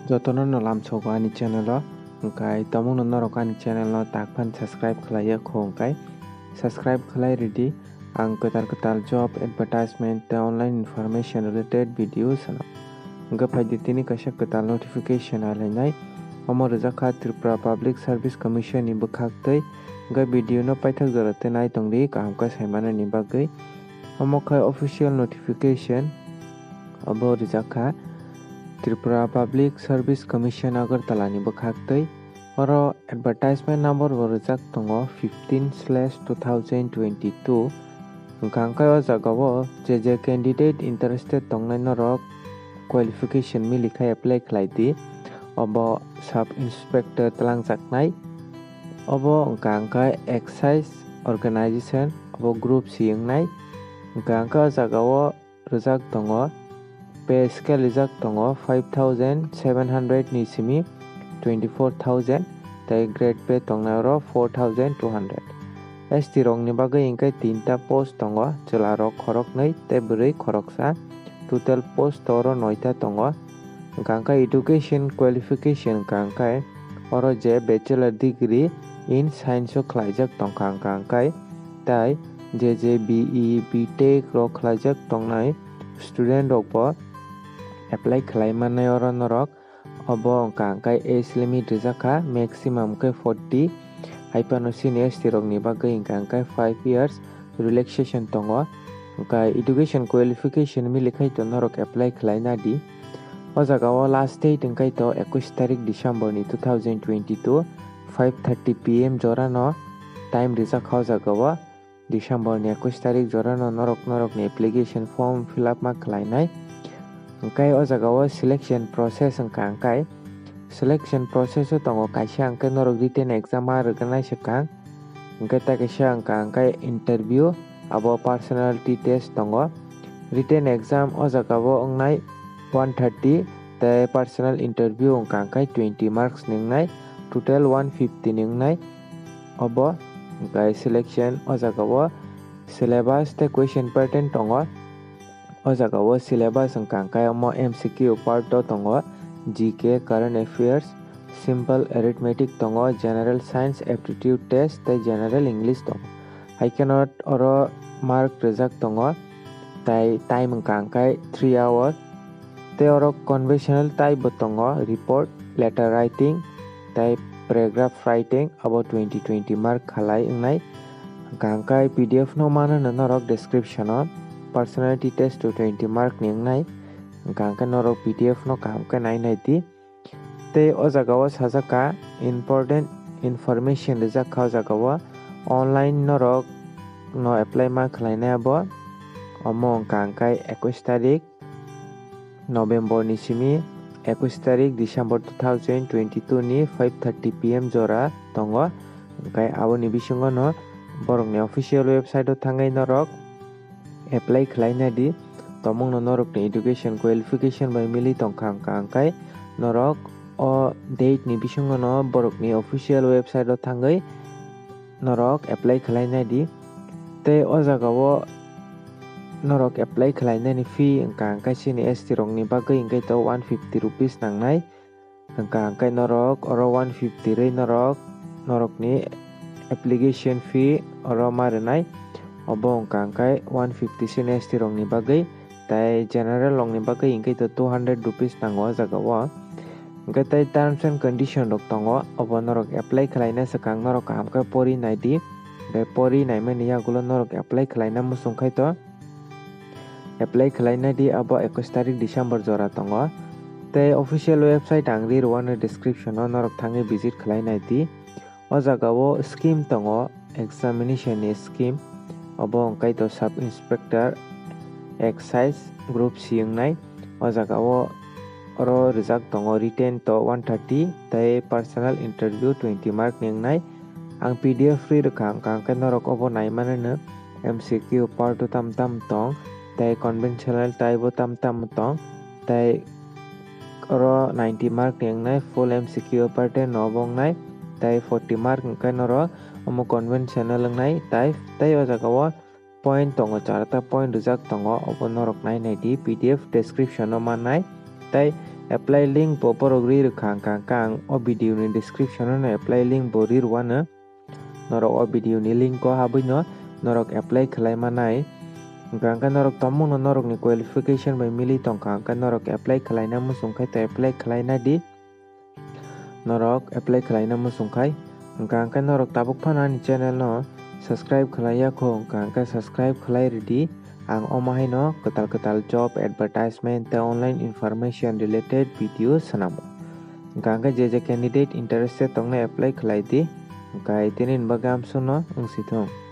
Jotono no lamsogo ani channel o hingkai tamungno norok ani channel no takpan subscribe khlaiyo khongkai subscribe khlai ready ang ketar job advertisement te online information related videos ano hingka phaidi tini kaisa ketal notification alainai omo rwjakha Tripura Public Service Commission ni bwkhak tei hingka video no paithak jora te nai tongdi kaham ka saimano ni bagwi omo khai official notification abo rwjakha Tripura Public Service Commission Agartala ni bwkhak tei oro advertisement number bo rwjak tongo 15/2022 hingkai o jagao je candidate interested tongnai norok qualification milikhai apply khlaidi obo sub inspector talangjaknai obo hingkai Excise organization obo group siungnai hingkai o jagao rwjak tongo pay scale rijak tongo 5,700 ni simi 24,000 tei grade pay tongnai oro 4,200 ST rok ni bagui hingkai 3ta post tongo chwla rok khorok 2 tei bwrwi khoroksa total post oro 9ta tongo hingkai education qualification hingkai oro je bachelor degree in science o khlaijak tongkha hingkai tai je BE BTech rok khlaijak tongnai student rok bo apply khlaimanai oro norok obo hingkai age limit rwjakha maximum khe 40 haipano senior ST rok ni bagui hingkai 5 years relaxation tongo hingkai education qualification milikhai to norok apply khlaina di o jagao last date hingkai to 21 tarik December ni 2022 5:30 PM jorano time rijak o jagao December ni 21 tarik jorano norok ni application form fill up ma khlainai hingkai o jagao selection process hingkai selection process o tongo kaisa hingkai norok written exam ma rwgnai swkang hingkai ta kaisa hingkai interview abo personality test tongo written exam o jagao wngnai 130 tei personal interview hingkai 20 marks ningnai total 150 ningnai obo hingkai selection o jagao syllabus tei question pattern tongo o jagao syllabus hingkai omo MCQ part o tongo GK current affairs simple arithmetic tongo general science aptitude test tei general English tongo haikenot oro mark rwjak tongo tei time hingkai 3 hours tei oro conventional type bo tongo report letter writing tei paragraph writing abo 20 mark khalai wngnai hingkai PDF no mano norok description o personality test to 20 mark ni wngnai hingkai norok PDF no kaham khe nainai di tei o jagao sajaka important information rwjakha o jagao online norok no apply ma khlainai abo omo hingkai 21 tarik November ni simi 21 tarik December 2022 ni 5:30 PM jora tongo hingkai aboni bisingo no borokni official website o thangai norok apply khlaina di tomungno norok ni education qualification bai mili tongkha hingkai norok o date ni bisingo no borokni official website o thangai norok apply khlaina di tei o jagao norok apply khlainani fee hingkai sini ST rok ni bagui hingkai to 150 rupees nangnai hingkai norok oro 150 rei norok ni application fee oro marwnai obo hingkai 150 sini ST rok ni bagui tei general rok ni bagui hingkai to 200 rupees nango o jagao hingkai tei terms and condition rok tongo obo norok apply khlaina swkang norok kaham khe pori nai di hingkai pori naimani yagulo norok apply khlaina musungkhai to apply khlaina di abo 21 tarik December jora tongo tei official website ang rirwano description o norok thangai visit khlainai di o jagao scheme tongo examination ni scheme obo hingkai to sub inspector Excise group siungnai o jagao oro rwjak tongo written to 130 tei personal interview 20 mark ningnai ang PDF free rwkha hingkai norok obo naimano MCQ part o tam tong tei conventional type o tam tong tei oro 90 mark ni wngnai full MCQ pattern no obo wngnai tei 40 mark hingkai norok omo conventional wngnai tei o jagao point tongo 4ta point rwjak tongo obo norok nainai di PDF description o mannai tei apply link bo borok rir kang o video ni description no apply link bo rir wana norok o video ni link ko habui no norok apply khlai manai hingka norok tomung no norok ni qualification by mili tongka hingka norok apply khlaina musungkhai to apply khlaina di norok apply khlaina musungkhai hingka norok tabuk phano ni channel no subscribe khlaiya ko hingka subscribe khlai redi ang omahai no ketal job advertisement te online information related video sanamo hingka je candidate interested tongnai apply khlai di hingka tinin bagam suno ungsithong.